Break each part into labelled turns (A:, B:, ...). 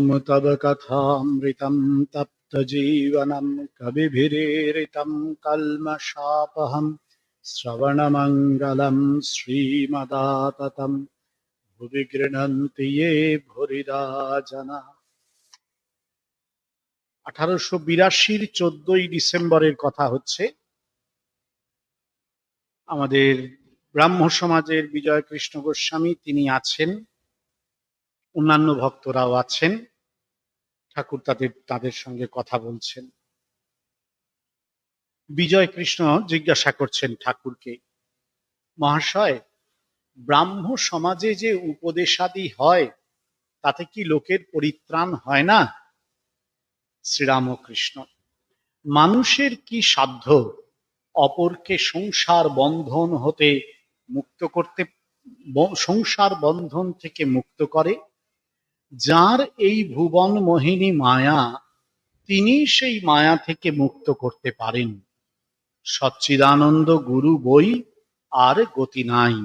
A: ॐ तव कथामृतं तप्तजीवनं कविभिरीरितं कल्मषापहं श्रवणमङ्गलं श्रीमदाततं भुवि गृह्णन्ति ये भुरिदा जना। 1882 14ই ডিসেম্বরের কথা হচ্ছে। আমাদের ব্রাহ্ম সমাজের বিজয় কৃষ্ণ গোস্বামী তিনি আছেন, অন্যান্য ভক্তরাও আছেন। ঠাকুর তাদের সঙ্গে কথা বলছেন। বিজয় কৃষ্ণ জিজ্ঞাসা করছেন ঠাকুরকে, মহাশয়, ব্রাহ্ম সমাজে যে উপদেশাদি হয় তাতে কি লোকের পরিত্রাণ হয় না? শ্রীরামকৃষ্ণ, মানুষের কি সাধ্য অপরকে সংসার বন্ধন হতে মুক্ত করতে, সংসার বন্ধন থেকে মুক্ত করে? যার এই ভুবন মোহিনী মায়া, তিনি সেই মায়া থেকে মুক্ত করতে পারেন। সচ্চিদানন্দ গুরু বই আর গতি নাই।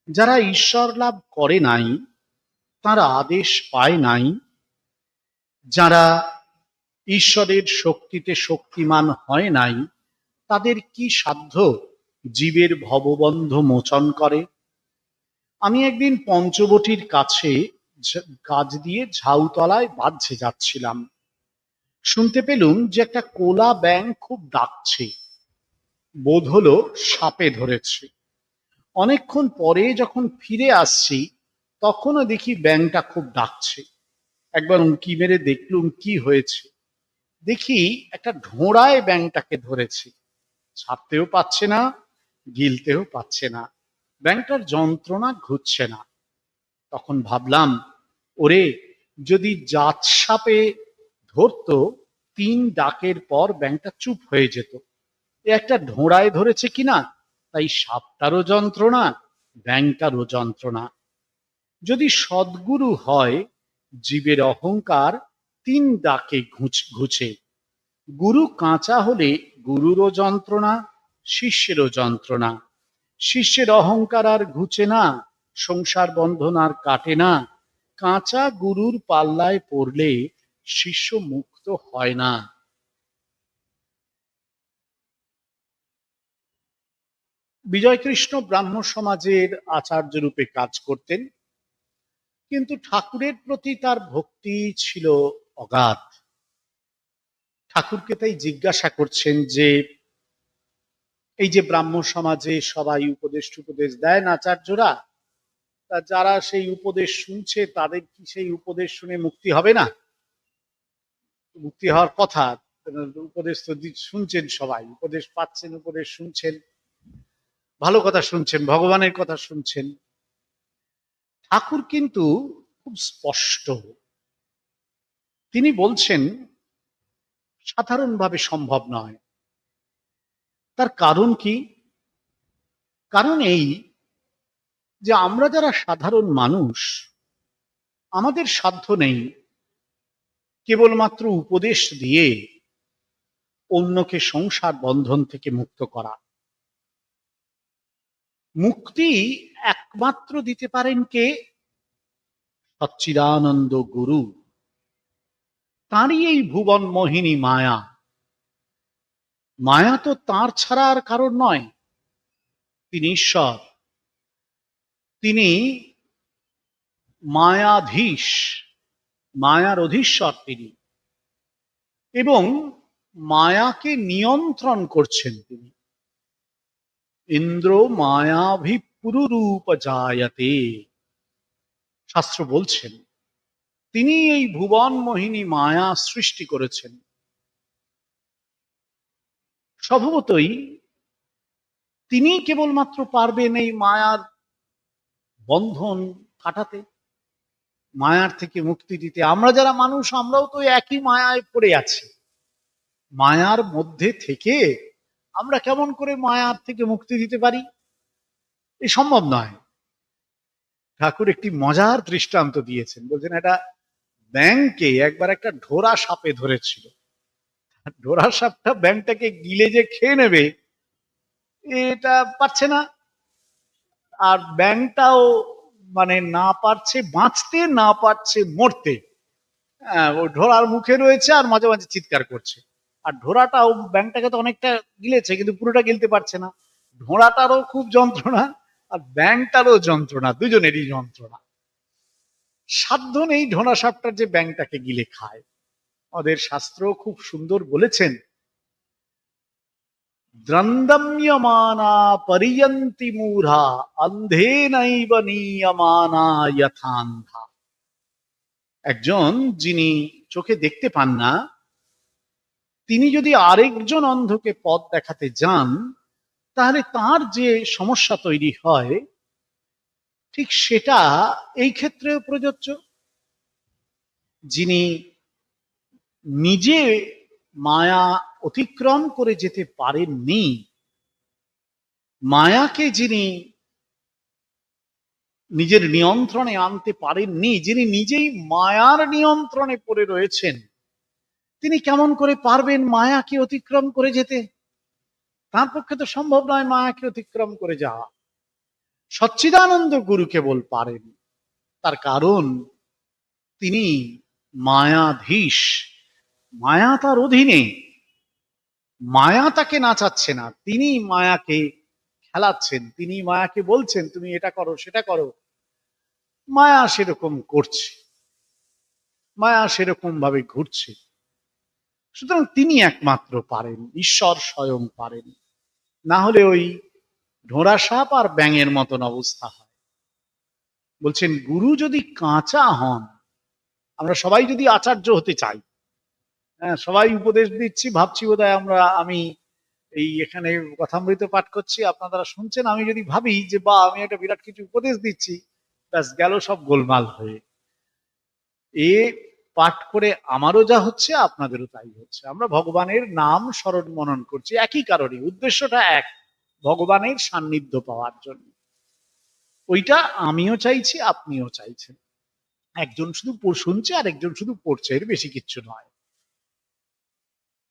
A: যারা ঈশ্বর লাভ করে নাই, তারা আদেশ পায় নাই, যারা ঈশ্বরের শক্তিতে শক্তিমান হয় নাই, তাদের কি সাধ্য জীবের ভববন্ধ মোচন করে? আমি একদিন পঞ্চবটির কাছে কাজ দিয়ে ঝাউতলায় বাঁধে যাচ্ছিলাম। শুনতে পেলুম যে একটা কোলা ব্যাঙ খুব ডাকছে, বোধ হলো সাপে ধরেছে। অনেকক্ষণ পরে যখন ফিরে আসছি, তখনও দেখি ব্যাঙটা খুব ডাকছে। একবার উঁকি মেরে দেখলুম কি হয়েছে। দেখি একটা ঢোঁড়ায় ব্যাঙটাকে ধরেছে, ছাড়তেও পাচ্ছে না, গিলতেও পাচ্ছে না, ব্যাঙটার যন্ত্রণা ঘুরছে না। তখন ভাবলাম, ওরে, যদি জাত সাপে ধরতো, 3 ডাকের পর ব্যাঙটা চুপ হয়ে যেত। একটা ঢোঁড়ায় ধরেছে কিনা, তাই সাপটারও যন্ত্রণা, ব্যাঙটারও যন্ত্রণা। যদি সদ্গুরু হয়, জীবের অহংকার 3 ডাকে ঘুচে। গুরু কাঁচা হলে গুরুরও যন্ত্রণা, শিষ্যেরও যন্ত্রণা। শিষ্যের অহংকার আর ঘুচে না, সংসার বন্ধন আর কাটে না। কাঁচা গুরুর পাল্লায় পড়লে শিষ্য মুক্ত হয় না। বিজয়কৃষ্ণ ব্রাহ্ম সমাজের আচার্য রূপে কাজ করতেন, কিন্তু ঠাকুরের প্রতি তার ভক্তি ছিল অগাধ। ঠাকুরকে তাই জিজ্ঞাসা করছেন যে, এই যে ব্রাহ্ম সমাজে সবাই উপদেশ দেন আচার্যরা, তা যারা সেই উপদেশ শুনছে তাদের কি সেই উপদেশ শুনে মুক্তি হবে না? মুক্তি হওয়ার কথা। উপদেশ তো শুনছেন, সবাই উপদেশ পাচ্ছেন, উপদেশ শুনছেন, ভালো কথা শুনছেন, ভগবানের কথা শুনছেন। ঠাকুর কিন্তু খুব স্পষ্ট, তিনি বলছেন সাধারণভাবে সম্ভব নয়। তার কারণ কি? কারণ এই যে আমরা যারা সাধারণ মানুষ, আমাদের সাধ্য নেই কেবলমাত্র উপদেশ দিয়ে অন্যকে সংসার বন্ধন থেকে মুক্ত করা। মুক্তি একমাত্র দিতে পারেন কে? সচ্চিদানন্দ গুরু। তাঁরই এই ভুবন মোহিনী মায়া। মায়া তো তাঁর ছাড়া আর কারণ নয়। তিনি ঈশ্বর, তিনি মায়াধীশ, মায়ার অধীশ্বর তিনি, এবং মায়াকে নিয়ন্ত্রণ করছেন তিনি। ইন্দ্র মায়াভিপুরূপ জায়তে, শাস্ত্র বলছেন তিনি এই ভুবন মোহিনী মায়া সৃষ্টি করেছেন। স্বভাবতই তিনি কেবলমাত্র পারবেন এই মায়ার বন্ধন কাটাতে, মায়ার থেকে মুক্তি দিতে। আমরা যারা মানুষ, আমরাও তো একই মায়ায় পড়ে আছি। মায়ার মধ্যে থেকে আমরা কেমন করে মায়ার থেকে মুক্তি দিতে পারি? এ সম্ভব নয়। ঠাকুর একটি মজার দৃষ্টান্ত দিয়েছেন, বলছেন একটা ব্যাঙকে একবার একটা ঢোড়া সাপে ধরেছিল। ঢোড়া সাপটা ব্যাঙটাকে গিলে যে খেয়ে নেবে, এটা পারছে না। আর ব্যাঙটাও মানে না পারছে বাঁচতে, না পারছে মরতে। ও ঢোড়ার মুখে রয়েছে আর মাঝে মাঝে চিৎকার করছে। আর ঢোড়াটাও ব্যাঙটাকে তো অনেকটা গিলেছে কিন্তু পুরোটা গিলতে পারছে না। ঢোড়াটারও খুব যন্ত্রণা আর ব্যাঙটারও যন্ত্রণা, দুজনেরই যন্ত্রণা। সাধ্য নেই ঢোড়া সাপটার যে ব্যাঙটাকে গিলে খায়। ওদের শাস্ত্র খুব সুন্দর বলেছেন, দ্রন্দম্যমানা পরিয়ন্তি মূঢ়া অন্ধেনৈব নিয়মানা যথান্ধা। একজন যিনি চোখে দেখতে পান না, তিনি যদি আরেকজন অন্ধকে পথ দেখাতে যান, তাহলে তার যে সমস্যা তৈরি হয় ঠিক সেটা এই ক্ষেত্রেও প্রযোজ্য। যিনি নিজে মায়া অতিক্রম করে যেতে পারেননি, মায়াকে যিনি নিজের নিয়ন্ত্রণে আনতে পারেননি, যিনি নিজেই মায়ার নিয়ন্ত্রণে পড়ে রয়েছেন, তিনি কেমন করে পারবেন মায়াকে অতিক্রম করে যেতে? তার পক্ষে তো সম্ভব নয় মায়াকে অতিক্রম করে যাওয়া। সচ্চিদানন্দ গুরু কেবল পারেন, তার কারণ তিনি মায়াধীশ, মায়া তার অধীনে, মায়া তাকে নাচাচ্ছে না, তিনি মায়াকে খেলাচ্ছেন, তিনি মায়াকে বলছেন তুমি এটা করো সেটা করো। মায়া সেরকম করছে, মায়া সেরকম ভাবে ঘুরছে। সুতরাং তিনি একমাত্র পারেন, ঈশ্বর স্বয়ং পারেন। না হলে ওই ঢোঁড়া সাপ আর ব্যাঙের মতন অবস্থা হয়। বলছেন গুরু যদি কাঁচা হন, আমরা সবাই যদি আচার্য হতে চাই, হ্যাঁ সবাই উপদেশ দিচ্ছি, ভাবছি বোধহয় আমি এই এখানে কথামৃত পাঠ করছি, আপনারা শুনছেন, আমি যদি ভাবি যে বা আমি একটা বিরাট কিছু উপদেশ দিচ্ছি, ব্যাস গেল সব গোলমাল হয়ে। এ পাঠ করে আমারও যা হচ্ছে আপনাদেরও তাই হচ্ছে। আমরা ভগবানের নাম স্মরণ মনন করছি একই কারণে, উদ্দেশ্যটা এক, ভগবানের সান্নিধ্য পাওয়ার জন্য। ওইটা আমিও চাইছি, আপনিও চাইছেন। একজন শুধু শুনছে আর একজন শুধু পড়ছে, এর বেশি কিচ্ছু নয়।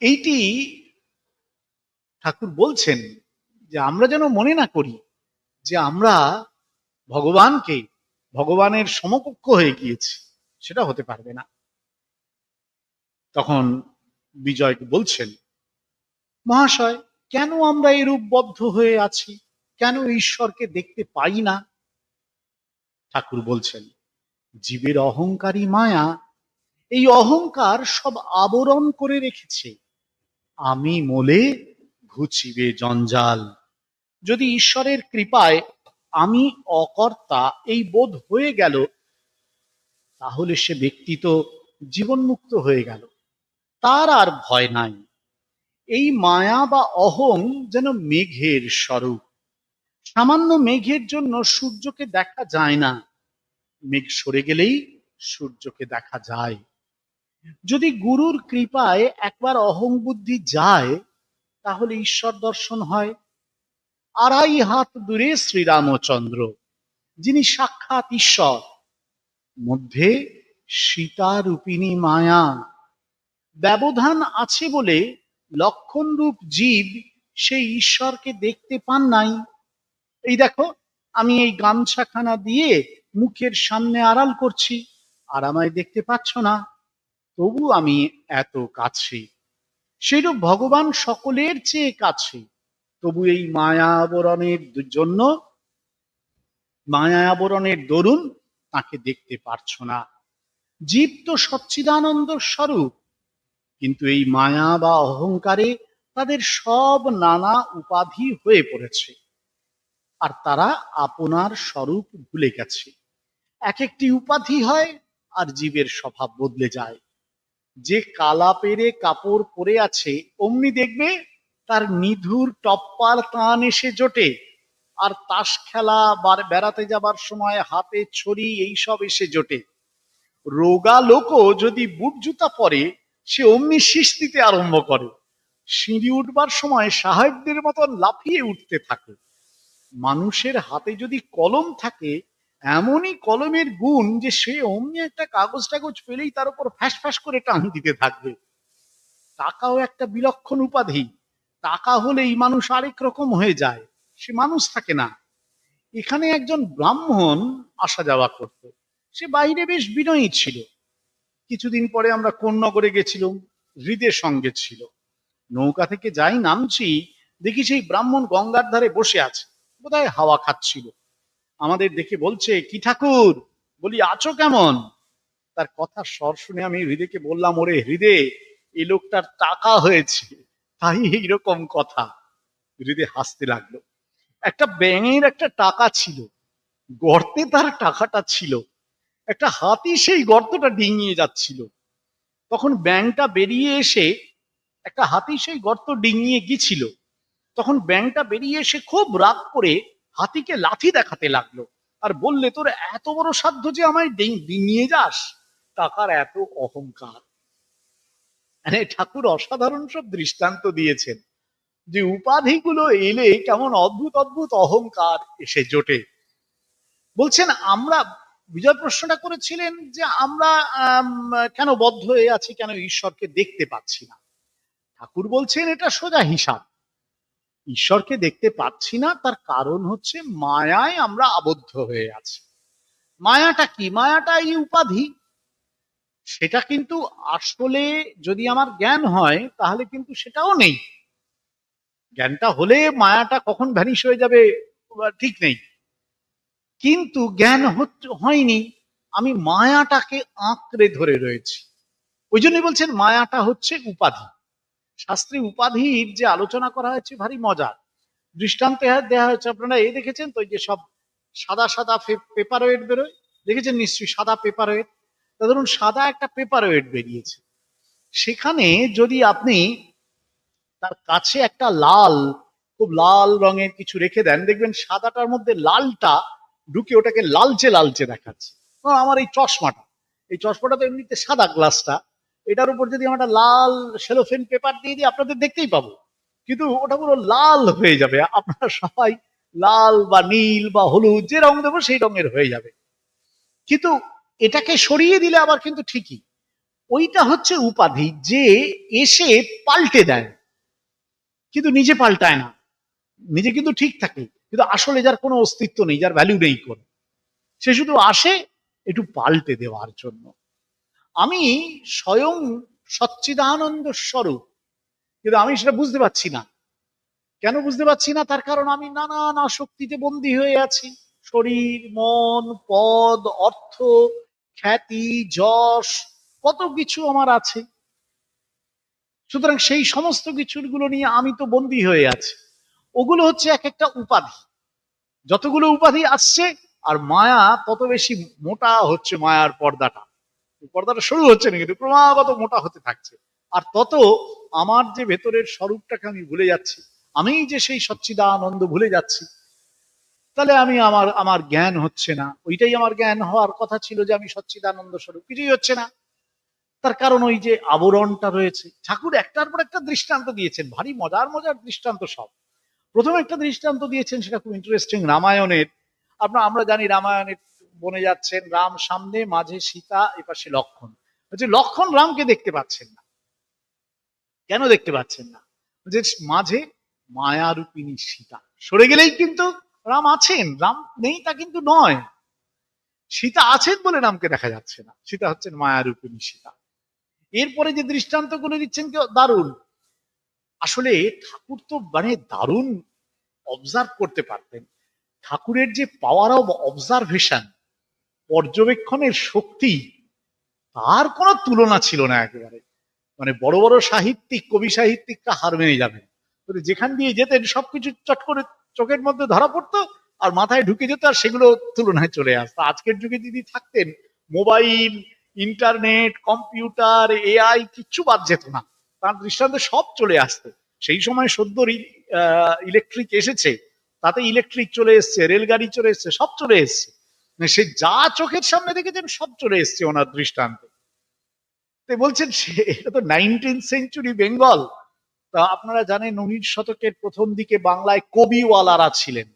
A: এইটি ঠাকুর বলছেন যে আমরা যেন মনে না করি যে আমরা ভগবানকে, ভগবানের সমকক্ষ হয়ে গিয়েছি, সেটা হতে পারবে না। তখন বিজয়কে বলছেন, মহাশয় কেন আমরা এরূপ বদ্ধ হয়ে আছি, কেন ঈশ্বরকে দেখতে পাই না? ঠাকুর বলছেন জীবের অহংকারী মায়া, এই অহংকার সব আবরণ করে রেখেছে। আমি মোলে ঘুচিবে জঞ্জাল। যদি ঈশ্বরের কৃপায় আমি অকর্তা এই বোধ হয়ে গেল, তাহলে সে ব্যক্তি তো জীবনমুক্ত হয়ে গেল, তার আর ভয় নাই। এই মায়া বা অহং যেন মেঘের স্বরূপ। সামান্য মেঘের জন্য সূর্যকে দেখা যায় না, মেঘ সরে গেলেই সূর্যকে দেখা যায়। যদি গুরুর কৃপায় একবার অহং বুদ্ধি যায়, তাহলে ঈশ্বর দর্শন হয়। 2.5 হাত দূরে শ্রীরামচন্দ্র, যিনি সাক্ষাৎ ঈশ্বর, মধ্যে সীতারূপিণী মায়া। ব্যবধান আছে বলে লক্ষণ রূপ জীব সেই ঈশ্বরকে দেখতে পান নাই। এই দেখো, আমি এই গামছাখানা দিয়ে মুখের সামনে আড়াল করছি, আর আমায় দেখতে পাচ্ছ না, তবু আমি এত কাছে। সেরূপ ভগবান সকলের চেয়ে কাছে, তবু এই মায়া আবরণের জন্য, মায়া আবরণের দরুন তাকে দেখতে পারছো না। জীব তো সচ্চিদানন্দ স্বরূপ, কিন্তু এই মায়া বা অহংকারে তাদের সব নানা উপাধি হয়ে পড়েছে, আর তারা আপনার স্বরূপ ভুলে গেছে। এক একটি উপাধি হয় আর জীবের স্বভাব বদলে যায়। যে কালা পেরে কাপড় পরে আছে, অমনি দেখবে তার নিধুর টপ্পার টান এসে জোটে, আর তাস খেলা বা বেড়াতে যাবার সময় হাতে ছড়ি এইসব এসে জোটে। রোগা লোকও যদি বুট জুতা পরে, সে অমনি শীষ দিতে আরম্ভ করে, সিঁড়ি উঠবার সময় সাহেবদের মতন লাফিয়ে উঠতে থাকে। মানুষের হাতে যদি কলম থাকে, এমনই কলমের গুণ যে সে অমনি একটা কাগজ টাগজ পেলেই তার উপর ফ্যাস ফ্যাস করে টান দিতে থাকবে। টাকাও একটা বিলক্ষণ উপাধি, টাকা হলেই মানুষ আরেক রকম হয়ে যায়, সে মানুষ থাকে না। এখানে একজন ব্রাহ্মণ আসা যাওয়া করত, সে বাইরে বেশ বিনয়ী ছিল, কিছুদিন পরে আমরা কোন নগরে গেছিলাম, হৃদের সঙ্গে ছিল। নৌকা থেকে যাই নামছি, দেখি সেই ব্রাহ্মণ গঙ্গার ধারে বসে আছে, বোধহয় হাওয়া খাচ্ছিল। আমাদের দেখে বলছে, কি ঠাকুর, বলি আছো কেমন? তার কথার স্বর শুনে আমি হৃদয়কে বললাম, ওরে হৃদয়, এই লোকটার টাকা হয়েছে, তাই এইরকম কথা। হৃদয় হাসতে লাগলো। একটা ব্যাঙের একটা টাকা ছিল, গর্তে তার টাকাটা ছিল, একটা হাতি সেই গর্তটা ডিঙিয়ে যাচ্ছিল। তখন ব্যাঙটা বেরিয়ে এসে, একটা হাতি সেই গর্ত ডিঙিয়ে গিয়েছিল, তখন ব্যাঙটা বেরিয়ে এসে খুব রাগ করে হাতিকে লাথি দেখাতে লাগলো, আর বললে, তোর এত বড় সাধ্য যে আমায় ডিঙিয়ে যাস, টাকার এত অহংকার। মানে ঠাকুর অসাধারণ সব দৃষ্টান্ত দিয়েছেন, যে উপাধিগুলো এলে কেমন অদ্ভুত অদ্ভুত অহংকার এসে জোটে। বলছেন আমরা, বিজয় প্রশ্নটা করেছিলেন যে আমরা কেন বদ্ধ হয়ে আছি, কেন ঈশ্বরকে দেখতে পাচ্ছি না। ঠাকুর বলছেন এটা সোজা হিসাব। ঈশ্বরকে দেখতে পাচ্ছি না, তার কারণ হচ্ছে মায়ায় আমরা আবদ্ধ হয়ে আছি। মায়াটা কি? মায়াটা এই উপাধি। সেটা কিন্তু আসলে যদি আমার জ্ঞান হয়, তাহলে কিন্তু সেটাও নেই। জ্ঞানটা হলে মায়াটা কখন ভ্যানিশ হয়ে যাবে ঠিক নেই, কিন্তু জ্ঞান হয়নি, আমি মায়াটাকে আঁকড়ে ধরে রয়েছি। ওই জন্যই বলছেন মায়াটা হচ্ছে উপাধি। শাস্ত্রে উপাধির যে আলোচনা করা হয়েছে ভারী মজার। দৃষ্টান্তে দেওয়া হয়েছে, আপনারা এই দেখেছেন তো, যে সব সাদা সাদা পেপার ওয়েট বেরোয়, দেখেছেন নিশ্চয়ই সাদা পেপার ওয়েট। ধরুন সাদা একটা পেপার ওয়েট বেরিয়েছে, সেখানে যদি আপনি তার কাছে একটা লাল, খুব লাল রঙের কিছু রেখে দেন, দেখবেন সাদাটার মধ্যে লালটা ঢুকে ওটাকে লালচে লালচে দেখাচ্ছে। আমার এই চশমাটা তো এমনিতে সাদা, গ্লাসটা, এটার উপর যদি আমরা লাল সেলোফেন পেপার দিয়ে দিই, আপনাদের দেখতেই পাবো, কিন্তু ওটা পুরো লাল হয়ে যাবে। আপনারা সবাই লাল বা নীল বা হলুদ যে রং দেবো সেই রঙের হয়ে যাবে। কিন্তু এটাকে সরিয়ে দিলে আবার কিন্তু ঠিকই। ওইটা হচ্ছে উপাধি, যে এসে পাল্টে দেয়, কিন্তু নিজে পাল্টায় না। নিজে কিন্তু ঠিক থাকে, কিন্তু আসলে যার কোনো অস্তিত্ব নেই, যার ভ্যালু নেই কোনো, সে শুধু আসে একটু পাল্টে দেওয়ার জন্য। আমি স্বয়ং সচ্চিদানন্দ স্বরূপ, কিন্তু আমি সেটা বুঝতে পারছি না। কেন বুঝতে পারছি না? তার কারণ আমি নানান আসক্তিতে বন্দী হয়ে আছি। শরীর, মন, পদ, অর্থ, খ্যাতি, যশ, কত কিছু আমার আছে। সুতরাং সেই সমস্ত কিছুগুলো নিয়ে আমি তো বন্দী হয়ে আছি। ওগুলো হচ্ছে এক একটা উপাধি। যতগুলো উপাধি আসছে, আর মায়া তত বেশি মোটা হচ্ছে। মায়ার পর্দাটা, পর্দাটা শুরু হচ্ছে না, কিন্তু ক্রমাগত মোটা হতে থাকছে। আর তত আমার যে ভেতরের স্বরূপটাকে আমি ভুলে যাচ্ছি, আমি যে সেই সচ্চিদানন্দ ভুলে যাচ্ছি। তাহলে আমি আমার আমার জ্ঞান হচ্ছে না। ওইটাই আমার জ্ঞান হওয়ার কথা ছিল, যে আমি সচ্চিদানন্দ স্বরূপ, কিছুই হচ্ছে না। তার কারণ ওই যে আবরণটা রয়েছে। ঠাকুর একটার পর একটা দৃষ্টান্ত দিয়েছেন, ভারী মজার মজার দৃষ্টান্ত সব। প্রথম একটা দৃষ্টান্ত দিয়েছেন, সেটা খুব ইন্টারেস্টিং, রামায়ণের। আমরা জানি রামায়ণের বনে যাচ্ছেন, রাম সামনে, মাঝে সীতা, এপাশে লক্ষ্মণ। বলছে লক্ষ্মণ রামকে দেখতে পাচ্ছেন না। কেন দেখতে পাচ্ছেন না? যে মাঝে মায়ারূপিণী সীতা, সরে গেলেই কিন্তু রাম আছেন, রাম নেই তা কিন্তু নয়। সীতা আছেন বলে রামকে দেখা যাচ্ছে না, সীতা হচ্ছেন মায়ারূপিণী সীতা। এরপরে যে দৃষ্টান্ত গুলো দিচ্ছেন কেউ দারুণ। আসলে ঠাকুর তো মানে দারুণ অবজার্ভ করতে পারতেন। ঠাকুরের যে পাওয়ার অব অবজারভেশন, পর্যবেক্ষণের শক্তি, তার কোনো তুলনা ছিল না একেবারে। মানে বড় বড় সাহিত্যিক, কবি সাহিত্যিকরা হার মেনে যাবেন। যেখান দিয়ে যেতেন সবকিছু চট করে চোখের মধ্যে ধরা পড়তো, আর মাথায় ঢুকে যেত, আর সেগুলো তুলনায় চলে আসতো। আজকের যুগে যদি থাকতেন, মোবাইল, ইন্টারনেট, কম্পিউটার, এআই কিচ্ছু বাদ যেত না, তার দৃষ্টান্তে সব চলে আসতো। সেই সময় সদ্য ইলেকট্রিক এসেছে, তাতে ইলেকট্রিক চলে এসছে, রেলগাড়ি চলে এসছে, সব চলে এসছে। মানে সে যা চোখের সামনে দেখেছেন সব চলে এসছে ওনার দৃষ্টান্তে। বলছেন এটা তো 19th সেঞ্চুরি বেঙ্গল। তা আপনারা জানেন 19 শতকের প্রথম দিকে বাংলায় কবিওয়ালারা ছিলেন,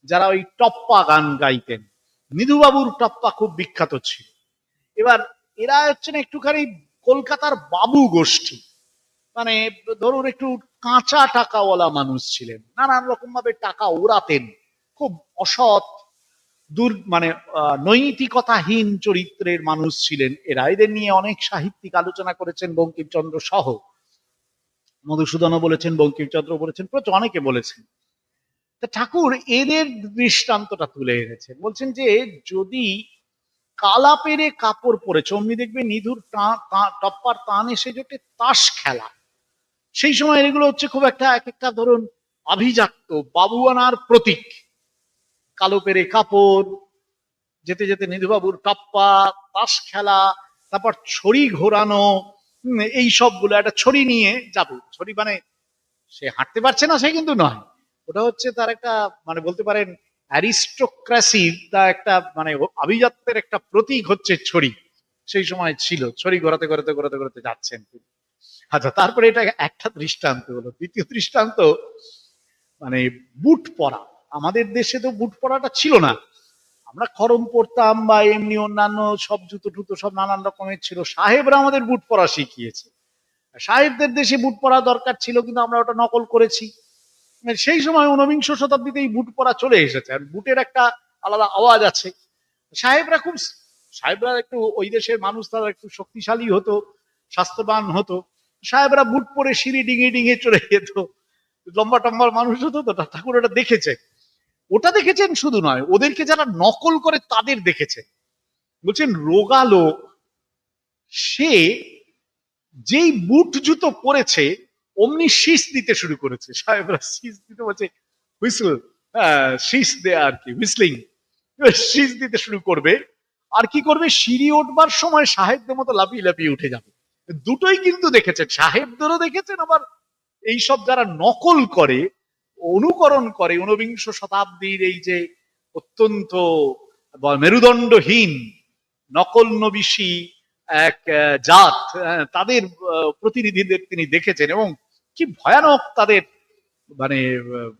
A: যারা ওই টপ্পা গান গাইতেন। নিধুবাবুর টপ্পা খুব বিখ্যাত ছিল। এবার এরা হচ্ছেন একটুখানি কলকাতার বাবু গোষ্ঠী, মানে ধরুন একটু কাঁচা টাকাওয়ালা মানুষ ছিলেন, নানান রকম ভাবে টাকা ওড়াতেন, খুব অসৎ, মানে নৈতিকতাহীন চরিত্রের মানুষ ছিলেন এরা। এদের নিয়ে অনেক সাহিত্যিক আলোচনা করেছেন, বঙ্কিমচন্দ্র সহ। মধুসূদনও বলেছেন, বঙ্কিমচন্দ্র বলেছেন, প্রচুর অনেকে বলেছেন। তা ঠাকুর এদের দৃষ্টান্তটা তুলে এনেছেন, বলছেন যে যদি কালা পেরে কাপড় পরেছে, অমনি দেখবে নিধুর টপ্পার টান এসে জোটে তাস খেলা, সেই সময় এগুলো হচ্ছে খুব একটা এক একটা ধরুন আভিজাত্য বাবুয়ানার প্রতীক। কালো পেরে কাপড়, যেতে যেতে নিধুবাবুর টপ্পা, তাস খেলা, তারপর ছড়ি ঘোরানো, এই সবগুলো একটা ছড়ি নিয়ে যাবে। ছড়ি মানে সে হাঁটতে পারছে না সে কিন্তু নয়, ওটা হচ্ছে তার একটা মানে বলতে পারেন অ্যারিস্টোক্রাসির তা একটা মানে আভিজাত্যের একটা প্রতীক হচ্ছে ছড়ি। সেই সময় ছিল, ছড়ি ঘোরাতে ঘোরাতে ঘোরাতে ঘোরাতে যাচ্ছেন। আচ্ছা, তারপরে এটা একটা দৃষ্টান্ত হলো। দ্বিতীয় দৃষ্টান্ত মানে বুট পরা। আমাদের দেশে তো বুট পরাটা ছিল না, আমরা খরম পরতাম বা এমনি অন্যান্য সব জুতো টুতো সব নানান রকমের ছিল। সাহেবরা আমাদের বুট পরা শিখিয়েছে। সাহেবদের দেশে বুট পরা দরকার ছিল, কিন্তু আমরা ওটা নকল করেছি। সেই সময় ঊনবিংশ শতাব্দীতে এই বুট পরা চলে এসেছে, আর বুটের একটা আলাদা আওয়াজ আছে। সাহেবরা খুব, সাহেবরা একটু ওই দেশের মানুষ, তারা একটু শক্তিশালী হতো, স্বাস্থ্যবান হতো। সাহেবরা বুট পরে সিঁড়ি ডিঙে ডিঙে চলে যেত, লম্বা টম্বার মানুষ হতো তো। ঠাকুর ওটা দেখেছে, ওটা দেখেছেন শুধু নয়, ওদেরকে যারা নকল করে তাদের দেখেছেন। বলছেন রোগা লোক সে যেই বুট জুতো পরেছে অমনি শীষ দিতে শুরু করেছে। সাহেবরা শীষ দিতে বলছে, হুইসল, শীষ দেয়া আর কি, হুইসলিং, শীষ দিতে শুরু করবে। আর কি করবে, সিঁড়ি উঠবার সময় সাহেবদের মতো লাফিয়ে লাফিয়ে উঠে যাবে। দুটোই কিন্তু দেখেছেন, সাহেবদেরও দেখেছেন, আবার এইসব যারা নকল করে, অনুকরণ করে ঊনবিংশ শতাব্দীর এই যে অত্যন্ত মেরুদণ্ডহীন নকল নবিশি এক জাত, তাদের প্রতিনিধিদের তিনি দেখেছেন এবং কি ভয়ানক তাদের মানে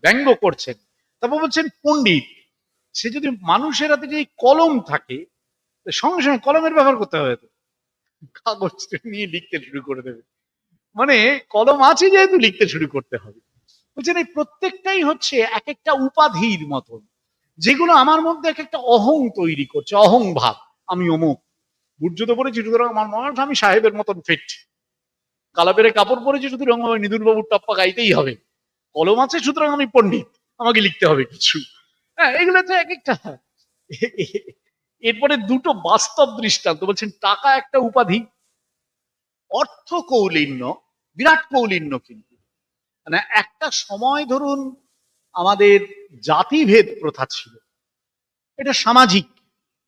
A: ব্যঙ্গ করছেন। তারপর বলছেন পণ্ডিত, সে যদি মানুষের হাতে যদি কলম থাকে, সঙ্গে সঙ্গে কলমের ব্যবহার করতে হবে, তো কাগজ নিয়ে লিখতে শুরু করে দেবে। মানে কলম আছে যেহেতু লিখতে শুরু করতে হবে। বলছেন এই প্রত্যেকটাই হচ্ছে এক একটা উপাধির মতন, যেগুলো আমার মধ্যে এক একটা অহং তৈরি করছে, অহং ভাব। আমি অমুক, বুর্জুত পড়েছি সুতরাং আমার মনে হয় আমি সাহেবের মতন ফিট, কালাপেরে কাপড় পরেছি সুতরাং আমি নিদুল বাবুর টপ্পা গাইতেই হবে, কলম আছে সুতরাং আমি পণ্ডিত, আমাকে লিখতে হবে কিছু। হ্যাঁ, এগুলো তো এক একটা। এরপরে দুটো বাস্তব দৃষ্টান্ত বলছেন, টাকা একটা উপাধি, অর্থ কৌলিন্য, বিরাট কৌলিন্য। কিন্তু মানে একটা সময় ধরুন আমাদের জাতিভেদ প্রথা ছিল, এটা সামাজিক।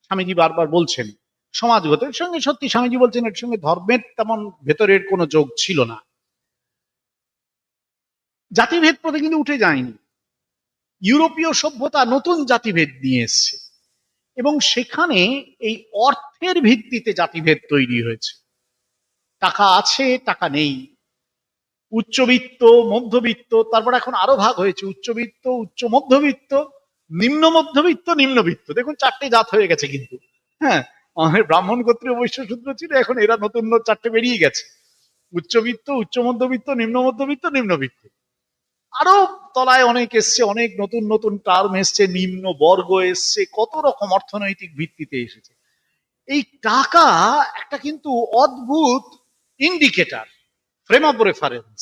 A: স্বামীজি বারবার বলছেন সমাজগত, এর সঙ্গে সত্যি স্বামীজি বলছেন এর সঙ্গে ধর্মের তেমন ভেতরের কোনো যোগ ছিল না। জাতিভেদ প্রথা কিন্তু উঠে যায়নি, ইউরোপীয় সভ্যতা নতুন জাতিভেদ নিয়ে এসছে এবং সেখানে এই অর্থের ভিত্তিতে জাতিভেদ তৈরি হয়েছে। টাকা আছে, টাকা নেই, উচ্চবিত্ত, মধ্যবিত্ত, তারপর এখন আরো ভাগ হয়েছে উচ্চবিত্ত, উচ্চ মধ্যবিত্ত, নিম্ন মধ্যবিত্ত, নিম্নবিত্ত। দেখুন চারটে জাত হয়ে গেছে কিন্তু। হ্যাঁ, আমাদের ব্রাহ্মণ গোত্রীয় বৈশ্য শূদ্র ছিল, এখন এরা নতুন চারটে বেরিয়ে গেছে, উচ্চবিত্ত, উচ্চ মধ্যবিত্ত, নিম্ন মধ্যবিত্ত, নিম্নবিত্ত। আরো তলায় অনেক এসছে, অনেক নতুন নতুন টার্ম এসছে, নিম্ন বর্গ এসছে, কত রকম অর্থনৈতিক ভিত্তিতে এসেছে। এই টাকা একটা কিন্তু অদ্ভুত ইন্ডিকেটর, ফ্রেম অফ রেফারেন্স।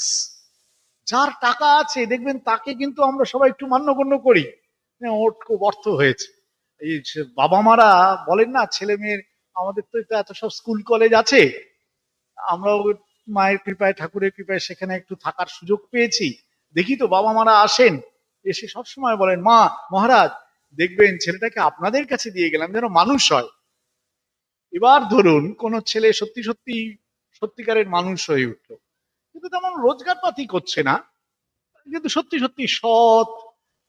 A: যার টাকা আছে দেখবেন তাকে কিন্তু আমরা সবাই একটু মান্যগণ্য করি, ওর খুব অর্থ হয়েছে। এই বাবা মারা বলেন না, ছেলে মেয়ের, আমাদের তো এত সব স্কুল কলেজ আছে, আমরাও মায়ের কৃপায় ঠাকুরের কৃপায় সেখানে একটু থাকার সুযোগ পেয়েছি। দেখি তো বাবা মারা আসেন, এসে সবসময় বলেন, মা মহারাজ দেখবেন ছেলেটাকে আপনাদের কাছে দিয়ে গেলাম যেন মানুষ হয়। এবার ধরুন কোন ছেলে সত্যি সত্যি সত্যিকারের মানুষ হয়ে উঠলো, কিন্তু তেমন রোজগার পাতি করছে না, কিন্তু সত্যি সত্যি সৎ,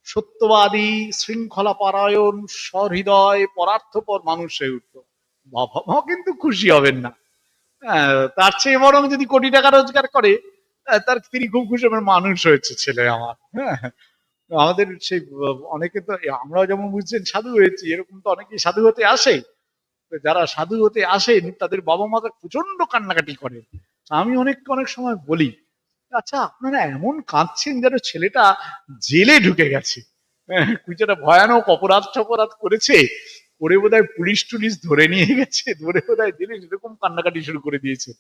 A: সত্যবাদী, শৃঙ্খলা পরায়ণ, সহৃদয়, পরার্থপর মানুষ হয়ে উঠলো। বাবা মা কিন্তু খুশি হবেন না। তার চেয়ে বরং যদি কোটি টাকা রোজগার করে, তার তিনি খুব খুশি হবেন, মানুষ হয়েছে ছেলে আমার। হ্যাঁ, আমাদের সেই অনেকে তো, আমরাও যেমন বুঝছেন সাধু হয়েছি, এরকম তো অনেকেই সাধু হতে আসে। যারা সাধু হতে আসেন তাদের বাবা মা প্রচন্ড কান্নাকাটি করে। আমি অনেক অনেক সময় বলি, আচ্ছা আপনারা এমন কাঁদছেন যেন ছেলেটা জেলে ঢুকে গেছে। কুইচাটা ভয়ানক অপরাধ টপরাধ করেছে, করে বোধহয় পুলিশ টুলিশ ধরে নিয়ে গেছে, ধরে বোধহয় দিনে এরকম কান্নাকাটি শুরু করে দিয়েছে।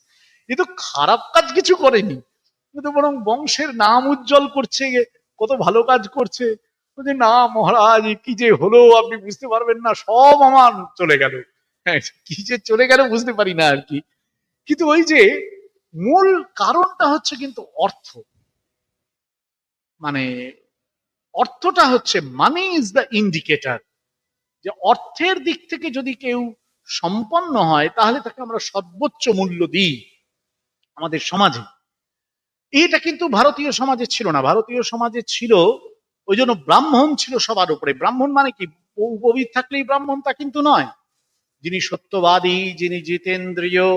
A: এ তো খারাপ কাজ কিছু করেনি, কিন্তু বরং বংশের নাম উজ্জ্বল করছে, কত ভালো কাজ করছে। বলছে, না মহারাজ কি যে হলো আপনি বুঝতে পারবেন না, সব আমার চলে গেল। হ্যাঁ, কি যে চলে গেল বুঝতে পারি না আর কি। কিন্তু ওই যে মূল কারণটা হচ্ছে কিন্তু অর্থ, মানে অর্থটা হচ্ছে, মানি ইজ দ্য ইন্ডিকেটর। যে অর্থের দিক থেকে যদি কেউ সম্পন্ন হয় তাহলে তাকে আমরা সর্বোচ্চ মূল্য দিই আমাদের সমাজে। এটা কিন্তু ভারতীয় সমাজে ছিল না। ভারতীয় সমাজে ছিল, ওই জন্য ব্রাহ্মণ ছিল সবার উপরে। ব্রাহ্মণ মানে কি, উপবিদ থাকলেই ব্রাহ্মণ তা কিন্তু নয়। যিনি সত্যবাদী, যিনি জিতেন্দ্রিয়,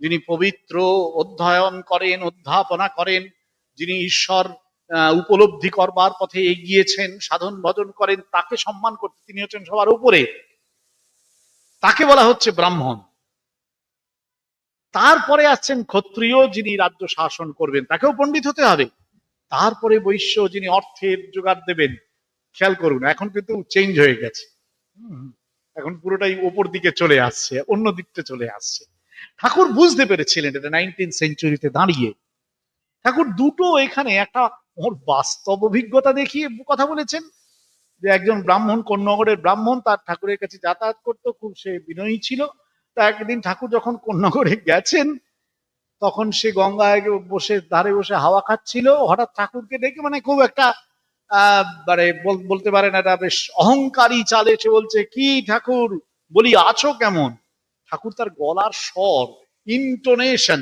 A: যিনি পবিত্র, অধ্যয়ন করেন, অধ্যাপনা করেন, যিনি ঈশ্বর উপলব্ধি করবার পথে এগিয়েছেন, সাধন ভজন করেন, তাকে সম্মান করতে তিনি হচ্ছেন সবার উপরে, তাকে বলা হচ্ছে ব্রাহ্মণ। তারপরে আসছেন ক্ষত্রিয়, যিনি রাজ্য শাসন করবেন, তাকেও পণ্ডিত হতে হবে। তারপরে বৈশ্য, যিনি অর্থের জোগাড় দেবেন। খেয়াল করুন, এখন কিন্তু চেঞ্জ হয়ে গেছে। এখন পুরোটাই ওপর দিকে চলে আসছে, অন্য দিকটা চলে আসছে। ঠাকুর বুঝতে পেরেছিলেন এটা 19 সেঞ্চুরিতে দাঁড়িয়ে। ঠাকুর দুটো এখানে একটা ওর বাস্তব অভিজ্ঞতা দেখিয়ে কথা বলেছেন, যে একজন ব্রাহ্মণ, কোন্নগরের ব্রাহ্মণ, তার ঠাকুরের কাছে যাতায়াত করতো, খুব সে বিনয়ী ছিল। তা একদিন ঠাকুর যখন কোন্নগরে গেছেন, তখন সে গঙ্গায় বসে ধারে বসে হাওয়া খাচ্ছিল, হঠাৎ ঠাকুরকে দেখে, মানে খুব একটা মানে বলতে পারেন একটা বেশ অহংকারী চালে সে বলছে, কি ঠাকুর, বলি আছো কেমন? ঠাকুর তার গলার স্বর, ইন্টোনেশন,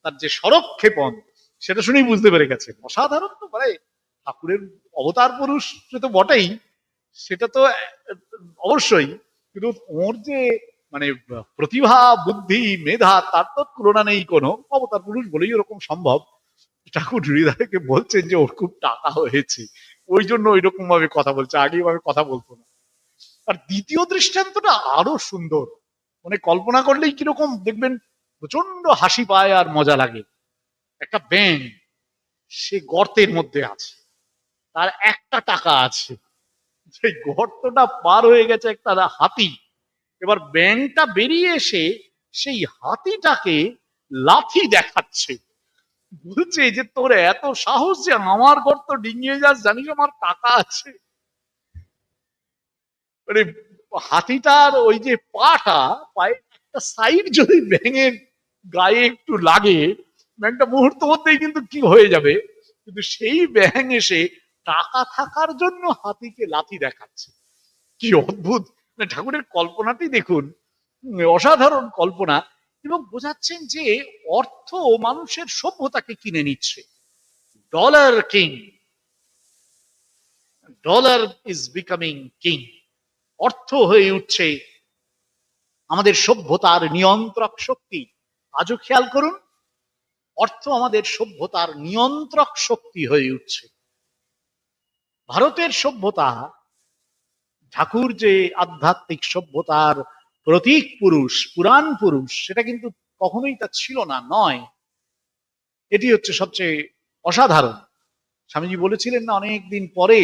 A: তার যে স্বরক্ষেপণ, সেটা শুনেই বুঝতে পেরে গেছে অসাধারণ। তো মানে ঠাকুরের অবতার পুরুষ সে তো বটেই, সেটা তো অবশ্যই, কিন্তু ওর যে মানে প্রতিভা, বুদ্ধি, মেধা, তার তো তুলনা নেই কোনো। অবতার পুরুষ বলেই ওরকম সম্ভব। ঠাকুর হৃদয়কে বলছেন যে ওর খুব টাকা হয়েছে, ওই জন্য ওই রকম ভাবে কথা বলছে, আগে ভাবে কথা বলতো না। আর দ্বিতীয় দৃষ্টান্তটা আরো সুন্দর, মানে কল্পনা করলেই কিরকম দেখবেন, প্রচন্ড হাসি পায় আর মজা লাগে। একটা ব্যাঙ, সে গর্তের মধ্যে আছে, তার একটা টাকা আছে, সেই গর্তটা পার হয়ে গেছে একটা হাতি। এবার ব্যাঙটা বেরিয়ে এসে সেই হাতিটাকে লাথি দেখাচ্ছে, বলছে যে তোর এত সাহস যে আমার গর্ত ডিঙিয়ে যাস, জানিস আমার টাকা আছে। মানে হাতিটার ওই যে পাটা, পায়ে একটা সাইড যদি ব্যাঙের গায়ে একটু লাগে, ব্যাঙটা মুহূর্ত মধ্যেই কিন্তু কি হয়ে যাবে। কিন্তু সেই ব্যাঙ এসে টাকা থাকার জন্য হাতিকে লাথি দেখাচ্ছে। কি অদ্ভুত, মানে ঠাকুরের কল্পনাটি দেখুন, অসাধারণ কল্পনা। এবং বোঝাচ্ছেন যে অর্থ মানুষের সভ্যতাকে কিনে নিচ্ছে। Dollar king, dollar is becoming king. অর্থ হয়ে উঠছে আমাদের সভ্যতার নিয়ন্ত্রক শক্তি। আজও খেয়াল করুন, অর্থ আমাদের সভ্যতার নিয়ন্ত্রক শক্তি হয়ে উঠছে। ভারতের সভ্যতা, ঠাকুর যে আধ্যাত্মিক সভ্যতার প্রতীক পুরুষ, পুরাণ পুরুষ, সেটা কিন্তু কখনোই তা ছিল না, নয়। এটি হচ্ছে সবচেয়ে অসাধারণ। স্বামীজি বলেছিলেন না, অনেকদিন পরে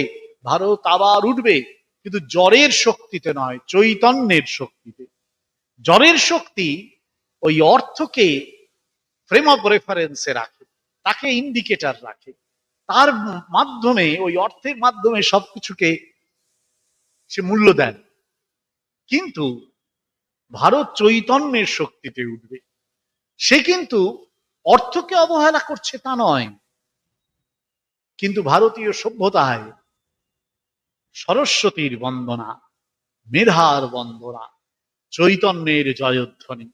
A: ভারত আবার উঠবে, কিন্তু জ্বরের শক্তিতে নয়, চৈতন্যের শক্তিতে। জ্বরের শক্তি ওই অর্থকে ফ্রেম অফ রেফারেন্সে রাখে, তাকে ইন্ডিকেটর রাখে, তার মাধ্যমে, ওই অর্থের মাধ্যমে সবকিছুকে সে মূল্য দেন। কিন্তু ভারত চৈতন্যের শক্তিতে উঠবে। সে কিন্তু অর্থকে অবহেলা করছে তা নয়, কিন্তু ভারতীয় সভ্যতায় সরস্বতীর বন্দনা, মেধার বন্দনা, চৈতন্যের জয়ধ্বনি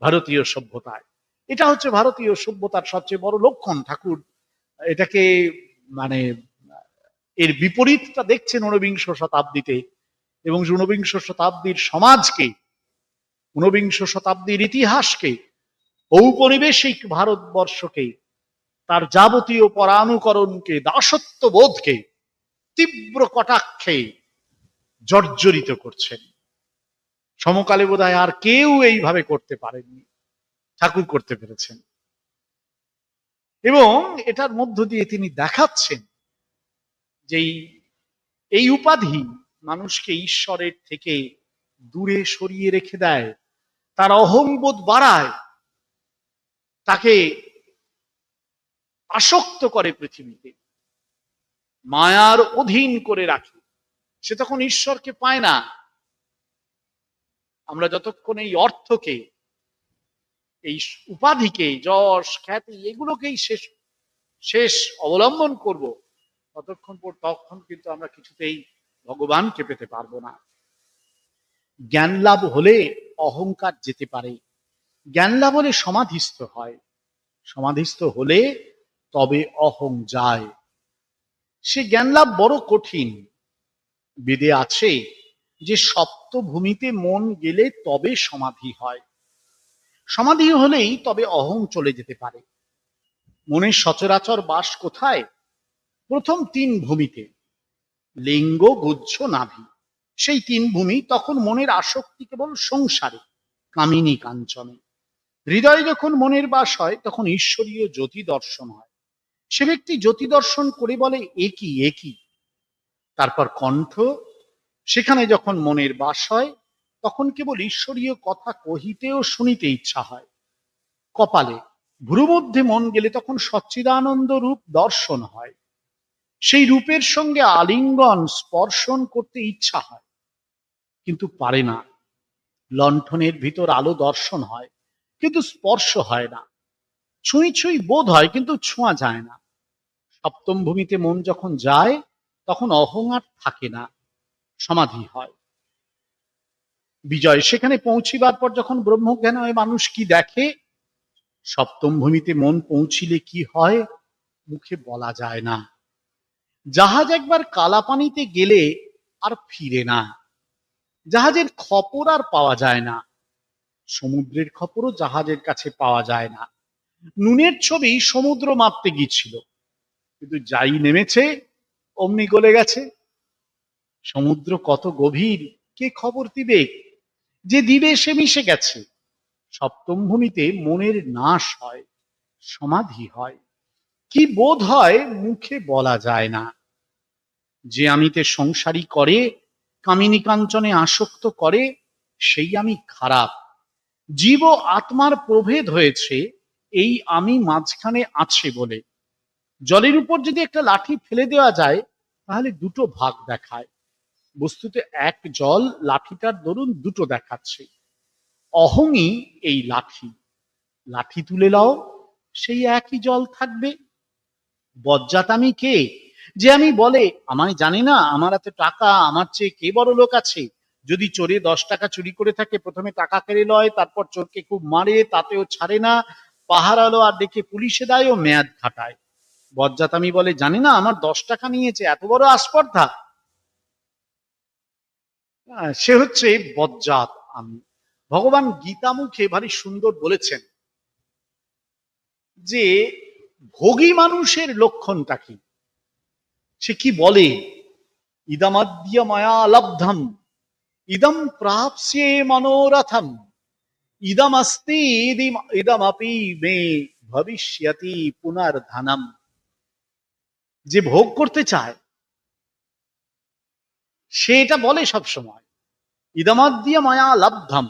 A: ভারতীয় সভ্যতায়। এটা হচ্ছে ভারতীয় সভ্যতার সবচেয়ে বড় লক্ষণ। ঠাকুর এটাকে মানে এর বিপরীতটা দেখছেন ঊনবিংশ শতাব্দীতে, এবং ঊনবিংশ শতাব্দীর সমাজকে, ঊনবিংশ শতাব্দীর ইতিহাসকে, ঔপনিবেশিক ভারতবর্ষকে, তার যাবতীয় পরানুকরণকে, দাসত্ব বোধকে তীব্র কটাক্ষে জর্জরিত করছেন। সমকালে বোধহয় আর কেউ এইভাবে করতে পারেননি, ঠাকুর করতে পেরেছেন। এবং এটার মধ্য দিয়ে তিনি দেখাচ্ছেন যেই এই উপাধি মানুষকে ঈশ্বরের থেকে দূরে সরিয়ে রেখে দেয়, তার অহংবোধ বাড়ায়, তাকে আসক্ত করে পৃথিবীতে, মায়ার অধীন করে রাখে। সে তখন ঈশ্বরকে পায় না। আমরা যতক্ষণ এই অর্থকে, এই উপাধিকে, যশ খ্যাতি এগুলোকেই শেষ শেষ অবলম্বন করব, তখন কিন্তু আমরা কিছুতেই ভগবানকে পেতে পারবো না। জ্ঞান লাভ হলে অহংকার যেতে পারে, জ্ঞান লাভ হলে সমাধিস্থ হয়, সমাধিস্থ হলে তবে অহং যায়। সে জ্ঞান লাভ বড় কঠিন। বেদে আছে যে সপ্তভূমিতে মন গেলে তবে সমাধি হয়, সমাধি হলেই তবে অহং চলে যেতে পারে। মনের সচরাচর বাস কোথায়? প্রথম তিন ভূমিতে, লিঙ্গ, গুহ্য, নাভি। সেই তিন ভূমি। তখন মনের আসক্তি কেবল সংসারে, কামিনী কাঞ্চনে। হৃদয়ে যখন মনের বাস হয় তখন ঈশ্বরীয় জ্যোতি দর্শন হয়। সে ব্যক্তি জ্যোতি দর্শন করে বলে একই একই। তারপর কণ্ঠ, সেখানে যখন মনের বাস হয় তখন কেবল ঈশ্বরীয় কথা কহিতে ও শুনিতে ইচ্ছা হয়। কপালে, ভ্রু মধ্যে মন গেলে তখন সচ্চিদানন্দ রূপ দর্শন হয়। সেই রূপের সঙ্গে আলিঙ্গন স্পর্শন করতে ইচ্ছা হয়, কিন্তু পারে না। লণ্ঠনের ভিতর আলো দর্শন হয়, কিন্তু স্পর্শ হয় না। ছুঁই ছুঁই বোধ হয়, কিন্তু ছোঁয়া যায় না। সপ্তম ভূমিতে মন যখন যায় তখন অহং আর থাকে না, সমাধি হয়। বিজয়, সেখানে পৌঁছিবার পর যখন ব্রহ্মজ্ঞান হয় মানুষ কি দেখে? সপ্তম ভূমিতে মন পৌঁছিলে কি হয় মুখে বলা যায় না। জাহাজ একবার কালাপানিতে গেলে আর ফিরে না, জাহাজের খপর আর পাওয়া যায় না। সমুদ্রের খপরও জাহাজের কাছে পাওয়া যায় না। নুনের ছবি সমুদ্র মাপতে গিয়েছিল, কিন্তু যাই নেমেছে অমনি গলে গেছে। সমুদ্র কত গভীর কে খবর দিবে? যে দিবে সে মিশে গেছে। সপ্তম ভূমিতে মনের নাশ হয়, সমাধি হয়। কি বোধ হয় মুখে বলা যায় না। যে আমিতে সংসারী করে, কামিনী কাঞ্চনে আসক্ত করে, সেই আমি খারাপ। জীব ও আত্মার প্রভেদ হয়েছে এই আমি মাঝখানে আছে বলে। জলের উপর যদি একটা লাঠি ফেলে দেওয়া যায় তাহলে দুটো ভাগ দেখায়, বস্তুতে এক জল, লাঠিটার দরুন দুটো দেখাচ্ছে। অহংই এই লাঠি, লাঠি তুলে লাও সেই একই জল থাকবে। বজ্জাত আমি কে? যে আমি বলে আমায় জানি না, আমার এত টাকা, আমার চেয়ে কে বড় লোক আছে। যদি চোরে 10 টাকা চুরি করে থাকে প্রথমে টাকা কেড়ে লয়, তারপর চোরকে খুব মারে, তাতেও ছাড়ে না, পাহারালো আর ডেকে পুলিশে দেয় ও মেয়াদ খাটায়। বজ্জাত আমি বলে জানি না, আমার 10 টাকা নিয়েছে, এত বড় আস্পর্ধা। সে হচ্ছে বজ্জাত আমি। ভগবান গীতা মুখে ভারী সুন্দর বলেছেন যে ভোগী মানুষের লক্ষণটা কি। সে কি বলে? ইদমাদ্য মায়া লব্ধম, ইদম প্রাপ্স্যে মনোরথম, ইদমস্তি ইদমপি মে ভবিষ্যতি পুনর্ধনম। যে ভোগ করতে চায় সে এটা বলে সব সময়, ইদমাদ্য মায়া লব্ধম,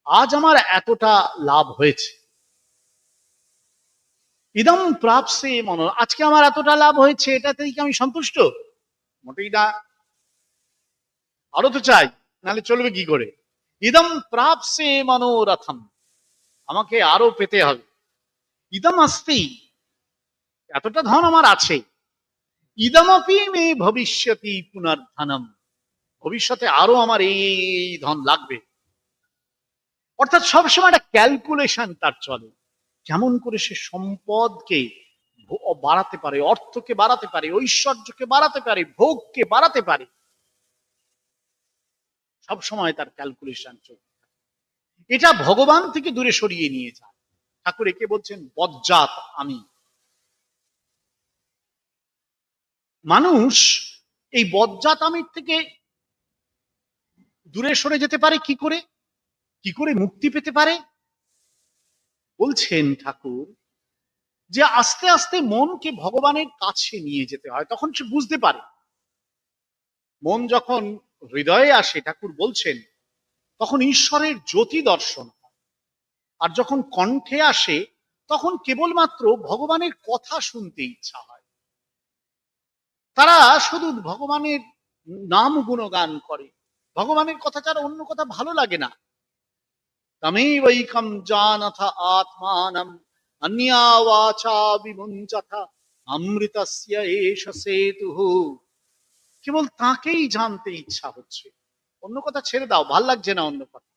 A: আজ আমার এতটা লাভ হয়েছে। ইদম প্রাপ্স্যে মনো, আজকে আমার এতটা লাভ হয়েছে, এটাতেই কি আমি সন্তুষ্ট? মোটেই না, আরো তো চাই, নাহলে চলবে কি করে? ইদম প্রাপ্স্যে মনোরথম, আমাকে আরো পেতে হবে। ইদম আস্তি, এতটা ধন আমার আছে, ইদমপি মে ভবিষ্যতি পুনর্ধনম, ভবিষ্যতে আরো আমার এই ধন লাগবে। অর্থাৎ সবসময় একটা ক্যালকুলেশন তার চলে, কেমন করে সে সম্পদকে বাড়াতে পারে, অর্থকে বাড়াতে পারে, ঐশ্বর্যকে বাড়াতে পারে, ভোগকে বাড়াতে পারে। সবসময় তার ক্যালকুলেশন চলে। এটা ভগবান থেকে দূরে সরিয়ে নিয়ে যায়। ঠাকুর একে বলছেন বজ্জাত আমি। মানুষ এই বজ্জাত আমির থেকে দূরে সরে যেতে পারে কি করে? কি করে মুক্তি পেতে পারে? বলছেন ঠাকুর যে আস্তে আস্তে মনকে ভগবানের কাছে নিয়ে যেতে হয়, তখন সে বুঝতে পারে মন যখন হৃদয়ে আসে, ঠাকুর বলছেন, তখন ঈশ্বরের জ্যোতি দর্শন হয়। আর যখন কণ্ঠে আসে, তখন কেবলমাত্র ভগবানের কথা শুনতে ইচ্ছা হয়। তারা শুধু ভগবানের নাম গুণগান করে, ভগবানের কথা ছাড়া অন্য কথা ভালো লাগে না। তমেবৈকম জানথ আত্মানম অন্যা বাচা বিমুঞ্চথা অমৃতস্য এষ সেতুঃ। কেবল তাকেই জানতে ইচ্ছা হচ্ছে, অন্য কথা ছেড়ে দাও, ভাল লাগছে না অন্য কথা।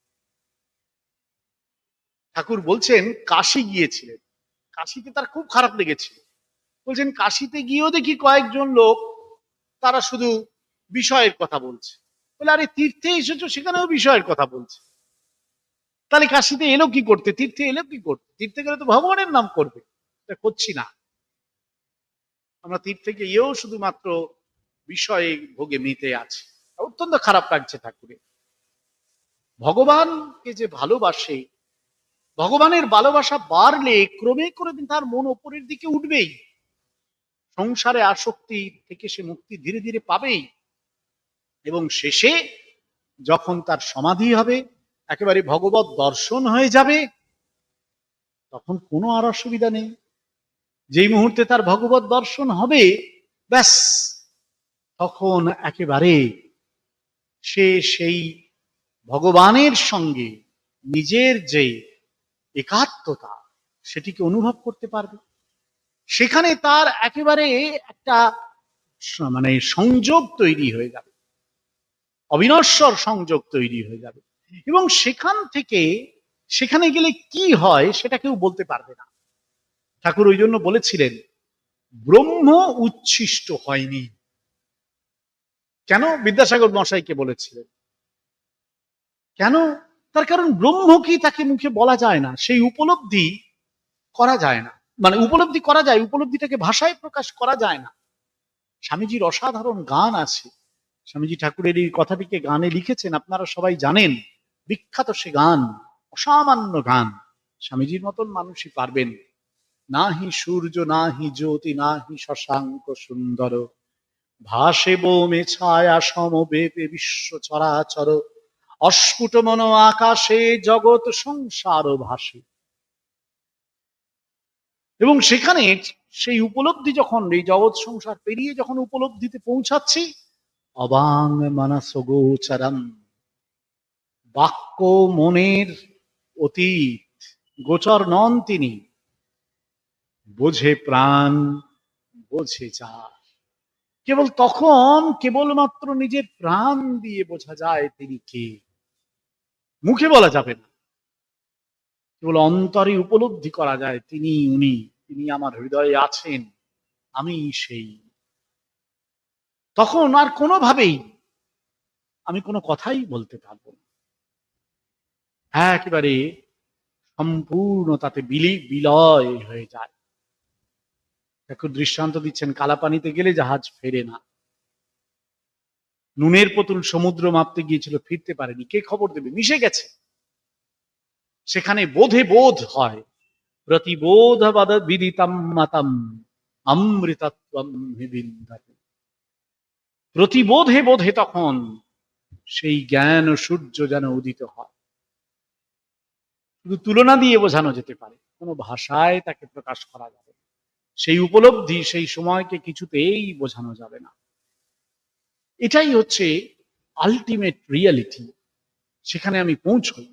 A: ঠাকুর বলছেন কাশী গিয়েছিলেন, কাশীতে তার খুব খারাপ লেগেছিল। বলছেন কাশীতে গিয়েও দেখি কয়েকজন লোক, তারা শুধু বিষয়ের কথা বলছে। বলে আরে তীর্থে এসেছো, সেখানেও বিষয়ের কথা বলছে, তাহলে কাশীতে এলো কি করতে, তীর্থে এলো কি করতে? তীর্থে গেলে তো ভগবানের নাম করবে, এটা করছি না। আমরা তীর্থে গিয়েও শুধুমাত্র বিষয়ে ভোগে মেতে আছি, অত্যন্ত খারাপ লাগছে ঠাকুরের। ভগবানকে যে ভালোবাসে, ভগবানের ভালোবাসা বাড়লে ক্রমে করে তার মন ওপরের দিকে উঠবেই, সংসারে আসক্তি থেকে সে মুক্তি ধীরে ধীরে পাবেই, এবং শেষে যখন তার সমাধি হবে, একেবারে ভগবত দর্শন হয়ে যাবে, তখন কোনো আর অসুবিধা নেই। যেই মুহূর্তে তার ভগবত দর্শন হবে, ব্যাস, তখন একেবারে সে সেই ভগবানের সঙ্গে নিজের যে একাত্মতা, সেটিকে অনুভব করতে পারবে। সেখানে তার একেবারে একটা মানে সংযোগ তৈরি হয়ে যাবে, অবিনশ্বর সংযোগ তৈরি হয়ে যাবে। এবং সেখান থেকে সেখানে গেলে কি হয় সেটা কেউ বলতে পারবে না। ঠাকুর ওই জন্য বলেছিলেন ব্রহ্ম উচ্ছিষ্ট হয়নি। কেন বিদ্যাসাগর মশাইকে বলেছিলেন? কেন? তার কারণ ব্রহ্ম কি তাকে মুখে বলা যায় না, সেই উপলব্ধি করা যায় না। মানে উপলব্ধি করা যায়, উপলব্ধিটাকে ভাষায় প্রকাশ করা যায় না। স্বামীজির অসাধারণ গান আছে, স্বামীজি ঠাকুরের এই কথাটিকে গানে লিখেছেন, আপনারা সবাই জানেন, বিখ্যাত সে গান, অসামান্য গান। স্বামীজির মতন মানুষই পারবেন। নাহি সূর্য নাহি জ্যোতি নাহি শশাঙ্ক সুন্দর, ভাসে বোমে ছায়া সমবেপে বিশ্ব চরাচর, অস্ফুট মন আকাশে জগৎ সংসার ভাসে। এবং সেখানে সেই উপলব্ধি যখন এই জগৎ সংসার পেরিয়ে যখন উপলব্ধিতে পৌঁছাচ্ছি, অবাং মানস গোচরম, বাক্য মনের অতীত, গোচর নন তিনি, বোঝে প্রাণ বোঝে যা। কেবল তখন কেবলমাত্র নিজের প্রাণ দিয়ে বোঝা যায় তিনি কে, মুখে বলা যাবে না, কেবল অন্তরে উপলব্ধি করা যায় তিনি উনি, তিনি আমার হৃদয়ে আছেন, আমি সেই। তখন আর কোনোভাবেই আমি কোনো কথাই বলতে পারবো না, একেবারে সম্পূর্ণ তাতে বিলয় হয়ে যায়। ঠাকুর দৃষ্টান্ত দিচ্ছেন, কালাপানিতে গেলে জাহাজ ফেরে না। নুনের পুতুল সমুদ্র মাপতে গিয়েছিল, ফিরতে পারেনি, কে খবর দেবে? মিশে গেছে। সেখানে বোধে বোধ হয়, প্রতিবোধ বিদিতাম মাতাম অমৃতত্বম বিন্দাতে। প্রতিবোধে বোধে তখন সেই জ্ঞান ও সূর্য যেন উদিত হয়। শুধু তুলনা দিয়ে বোঝানো যেতে পারে, কোনো ভাষায় তাকে প্রকাশ করা যাবে না। সেই উপলব্ধি, সেই সময়কে কিছুতেই বোঝানো যাবে না। এটাই হচ্ছে আলটিমেট রিয়ালিটি, সেখানে আমি পৌঁছই।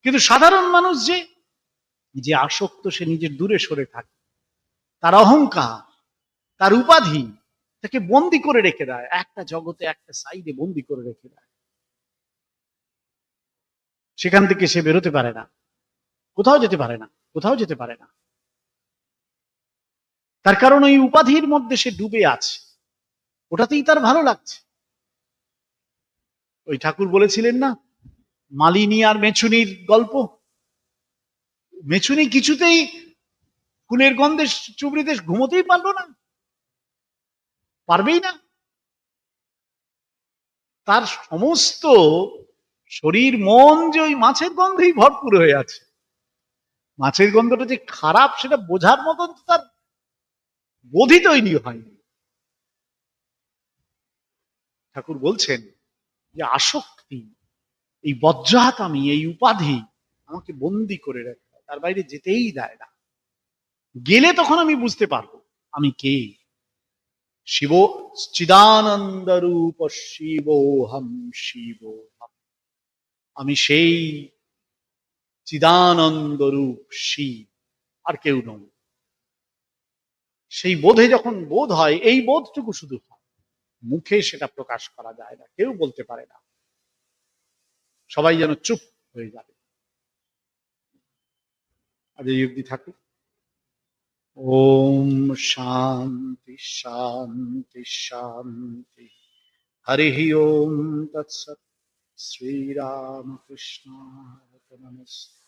A: কিন্তু সাধারণ মানুষ যে যে আসক্ত, সে নিজের দূরে সরে থাকে, তার অহংকার, তার উপাধি তাকে বন্দি করে রেখে দেয়, একটা জগতে একটা সাইডে বন্দি করে রেখে দেয়। সেখান থেকে সে বেরোতে পারে না, কোথাও যেতে পারে না, কোথাও যেতে পারে না। তার কারণ ওই উপাধির মধ্যে সে ডুবে আছে, ওটাতেই তার ভালো লাগছে। ওই ঠাকুর বলেছিলেন না, মালিনী আর মেছুনির গল্প। মেছুনি কিছুতেই ফুলের গন্ধে চুবড়িতে ঘুমোতেই পারলো না, পারবেই না। তার সমস্ত শরীর মন যে ওই মাছের গন্ধেই ভরপুর হয়ে আছে। মাছের গন্ধটা যে খারাপ সেটা বোঝার মতন তার বোধই তৈরি হয়নি। ঠাকুর বলছেন যে আসক্তি, এই বজ্জাত আমি, এই উপাধি আমাকে বন্দি করে রাখে, তার বাইরে যেতেই দেয় না। গেলে তখন আমি বুঝতে পারবো আমি কে। শিব চিদানন্দ রূপ শিবোহম শিবোহম, আমি সেই চিদানন্দ রূপ শিব, আর কেউ নয়। সেই বোধে যখন বোধ হয়, এই বোধটুকু শুধু হয়, মুখে সেটা প্রকাশ করা যায় না, কেউ বলতে পারে না, সবাই যেন চুপ হয়ে যাবে। আজ এই অব্দি থাকুক। ওম শান্তি শান্তি শান্তি। হরি ওম তৎসৎ। শ্রীরামকৃষ্ণ নমস্তে।